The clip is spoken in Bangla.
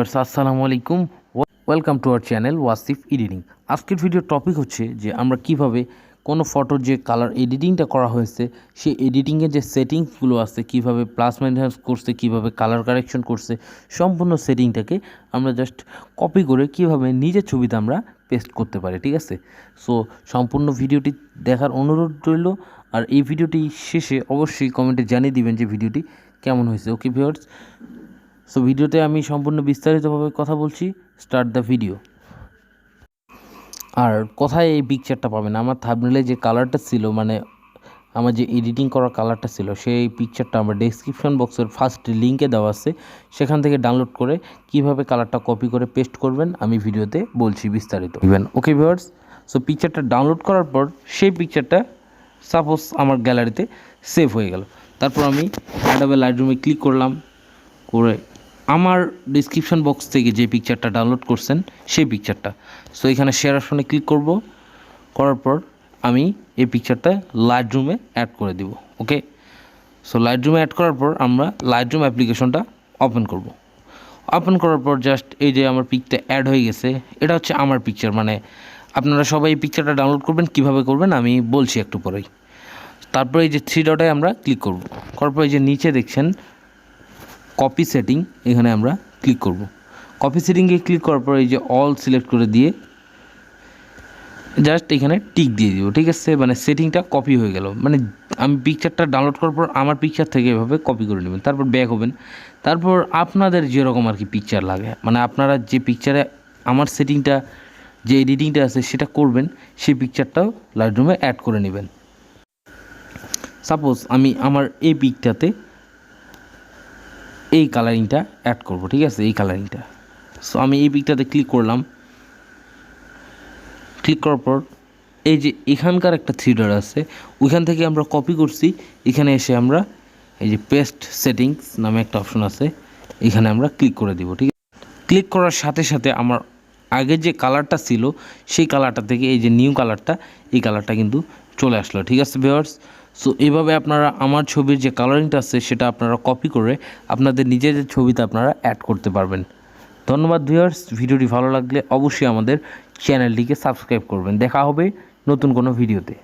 আসসালামু আলাইকুম, welcome to our channel Wasif editing. আজকের ভিডিওর টপিক হচ্ছে যে আমরা কিভাবে কোনো ফটোর যে কালার এডিটিংটা করা হয়েছে সেই এডিটিংয়ের যে সেটিংসগুলো আছে, কিভাবে প্লাস মাইনাস করছে, কিভাবে কালার কারেকশন করছে, সম্পূর্ণ সেটিংটাকে আমরা জাস্ট কপি করে কিভাবে নিজের ছবিতে আমরা পেস্ট করতে পারি। ঠিক আছে, সো সম্পূর্ণ ভিডিওটি দেখার অনুরোধ রইল। আর এই ভিডিওটি শেষে অবশ্যই কমেন্টে জানিয়ে দিবেন যে ভিডিওটি কেমন হয়েছে। ওকে ভিউয়ার্স, সো ভিডিওতে আমি সম্পূর্ণ বিস্তারিতভাবে কথা বলছি। Start the video. আর কোথায় এই পিকচারটা পাবেন, আমার থাম্বনেলে যে কালারটা ছিল, মানে আমার যে এডিটিং করা কালারটা ছিল, সেই পিকচারটা আমার ডেসক্রিপশন বক্সের ফার্স্ট লিঙ্কে দেওয়া আছে, সেখান থেকে ডাউনলোড করে কিভাবে কালারটা কপি করে পেস্ট করবেন আমি ভিডিওতে বলছি বিস্তারিত। ইভেন ওকে ভিউয়ার্স, সো পিকচারটা ডাউনলোড করার পর সেই পিকচারটা সাপোজ আমার গ্যালারিতে সেভ হয়ে গেল। তারপর আমি অ্যাডোবে লাইটরুমে ক্লিক করলাম, করে আমার ডিসক্রিপশন বক্স থেকে যে পিকচারটা ডাউনলোড করছেন সেই পিকচারটা, সো এখানে শেয়ার অপশনে ক্লিক করব। করার পর আমি এই পিকচারটা লাইটরুমে অ্যাড করে দিব। ওকে, সো লাইটরুমে অ্যাড করার পর আমরা লাইটরুম অ্যাপ্লিকেশনটা ওপেন করব। ওপেন করার পর জাস্ট এই যে আমার পিকটা অ্যাড হয়ে গেছে, এটা হচ্ছে আমার পিকচার। মানে আপনারা সবাই এই পিকচারটা ডাউনলোড করবেন, কীভাবে করবেন আমি বলছি একটু পরেই। তারপরে এই যে থ্রি ডটে আমরা ক্লিক করব। করার পর এই যে নিচে দেখছেন কপি সেটিং, এখানে আমরা ক্লিক করব। কপি সেটিংয়ে ক্লিক করার পর এই যে অল সিলেক্ট করে দিয়ে জাস্ট এখানে টিক দিয়ে দিব। ঠিক আছে, মানে সেটিংটা কপি হয়ে গেল। মানে আমি পিকচারটা ডাউনলোড করার পর আমার পিকচার থেকে এভাবে কপি করে নেবেন। তারপর ব্যাক হবেন। তারপর আপনাদের যেরকম আর কি পিকচার লাগে, মানে আপনারা যে পিকচারে আমার সেটিংটা যে এডিটিংটা আছে সেটা করবেন, সেই পিকচারটাও লাইটরুমে অ্যাড করে নেবেন। সাপোজ আমি আমার এই পিকটাতে এই কালারিংটা অ্যাড করব। ঠিক আছে, এই কালারিংটা। সো আমি এই পিকটাতে ক্লিক করলাম। ক্লিক করার পর এই যে এখানকার একটা থ্রি ডট আছে, ওইখান থেকে আমরা কপি করছি। এখানে এসে আমরা এই যে পেস্ট সেটিংস নামে একটা অপশন আছে, এখানে আমরা ক্লিক করে দিব। ঠিক আছে, ক্লিক করার সাথে সাথে আমার আগে যে কালারটা ছিল সেই কালারটা থেকে এই যে নিউ কালারটা, এই কালারটা কিন্তু চলে আসলো। ঠিক আছে ভিউয়ার্স, সো এইভাবে আপনারা আমার ছবির যে কালারিংটা আছে সেটা আপনারা কপি করে আপনাদের নিজেদের ছবিতে আপনারা অ্যাড করতে পারবেন। ধন্যবাদ ভিউয়ার্স, ভিডিওটি ভালো লাগলে অবশ্যই আমাদের চ্যানেলটিকে সাবস্ক্রাইব করবেন। দেখা হবে নতুন কোনো ভিডিওতে।